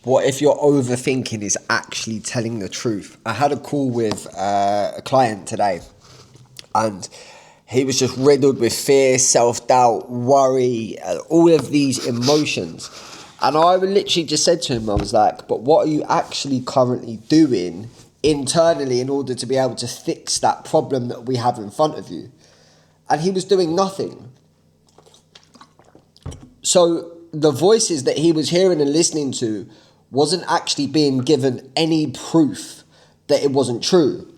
What if your overthinking is actually telling the truth? I had a call with a client today, and he was just riddled with fear, self-doubt, worry, all of these emotions. And I literally just said to him, I was like, but what are you actually currently doing internally in order to be able to fix that problem that we have in front of you? And he was doing nothing. So the voices that he was hearing and listening to wasn't actually being given any proof that it wasn't true.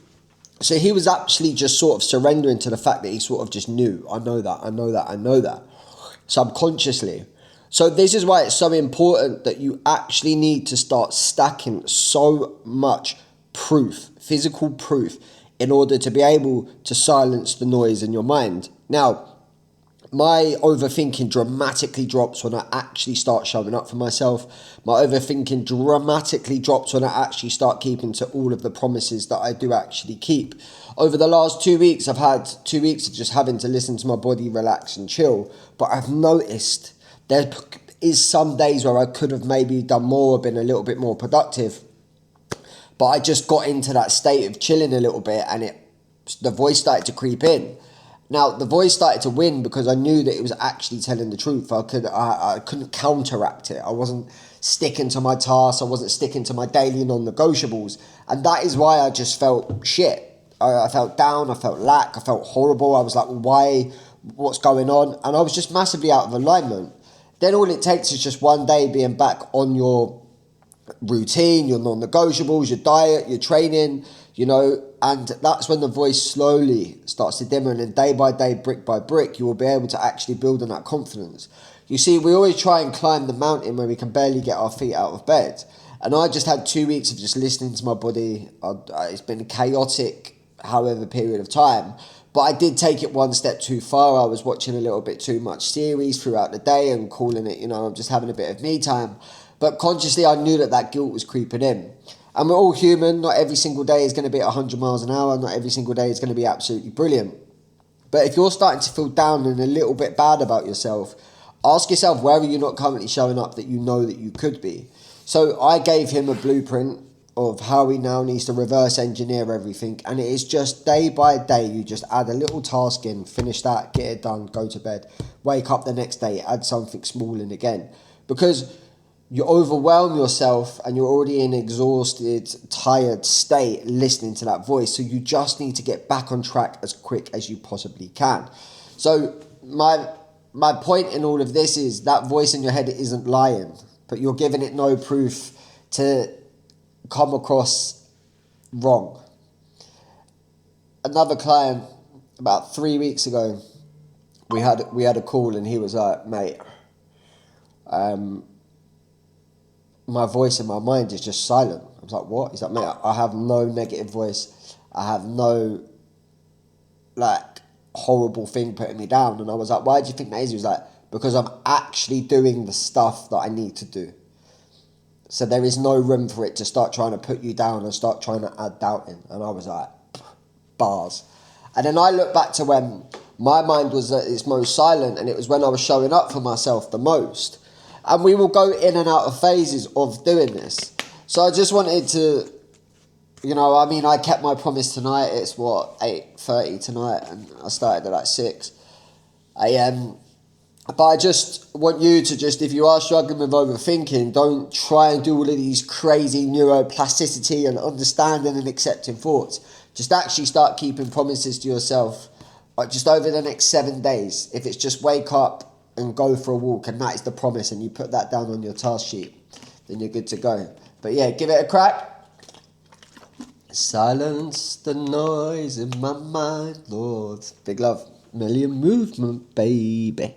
So he was actually just sort of surrendering to the fact that he sort of just knew, I know that, subconsciously. So this is why it's so important that you actually need to start stacking so much proof, physical proof, in order to be able to silence the noise in your mind. Now, my overthinking dramatically drops when I actually start showing up for myself. My overthinking dramatically drops when I actually start keeping to all of the promises that I do actually keep. Over the last 2 weeks, I've had 2 weeks of just having to listen to my body relax and chill. But I've noticed there is some days where I could have maybe done more, been a little bit more productive. But I just got into that state of chilling a little bit, and the voice started to creep in. Now, the voice started to win because I knew that it was actually telling the truth. I couldn't counteract it. I wasn't sticking to my tasks. I wasn't sticking to my daily non-negotiables. And that is why I just felt shit. I felt down. I felt lack. I felt horrible. I was like, why? What's going on? And I was just massively out of alignment. Then all it takes is just one day being back on your routine, your non-negotiables, your diet, your training, and that's when the voice slowly starts to dimmer, and then day by day, brick by brick, you will be able to actually build on that confidence. You see, we always try and climb the mountain when we can barely get our feet out of bed. And I just had 2 weeks of just listening to my body. It's been chaotic, however, period of time. But I did take it one step too far. I was watching a little bit too much series throughout the day and calling it, I'm just having a bit of me time. But consciously, I knew that guilt was creeping in. And we're all human. Not every single day is going to be at 100 miles an hour. Not every single day is going to be absolutely brilliant. But if you're starting to feel down and a little bit bad about yourself, ask yourself, where are you not currently showing up that you know that you could be? So I gave him a blueprint of how he now needs to reverse engineer everything. And it is just day by day, you just add a little task in, finish that, get it done, go to bed, wake up the next day, add something small in again. Because you overwhelm yourself and you're already in an exhausted, tired state listening to that voice. So you just need to get back on track as quick as you possibly can. So my point in all of this is that voice in your head isn't lying, but you're giving it no proof to come across wrong. Another client, about 3 weeks ago, we had a call, and he was like, mate, my voice in my mind is just silent. I was like, what? He's like, mate, I have no negative voice. I have no, horrible thing putting me down. And I was like, why do you think that is? He was like, because I'm actually doing the stuff that I need to do. So there is no room for it to start trying to put you down and start trying to add doubt in. And I was like, bars. And then I look back to when my mind was at its most silent, and it was when I was showing up for myself the most. And we will go in and out of phases of doing this. So I just wanted to, I kept my promise tonight. It's 8:30 tonight, and I started at 6 a.m. But I just want you to if you are struggling with overthinking, don't try and do all of these crazy neuroplasticity and understanding and accepting thoughts. Just actually start keeping promises to yourself, just over the next 7 days. If it's just wake up and go for a walk, and that is the promise, and you put that down on your task sheet, then you're good to go. But yeah, give it a crack. Silence the noise in my mind, Lord. Big love. Million movement, baby.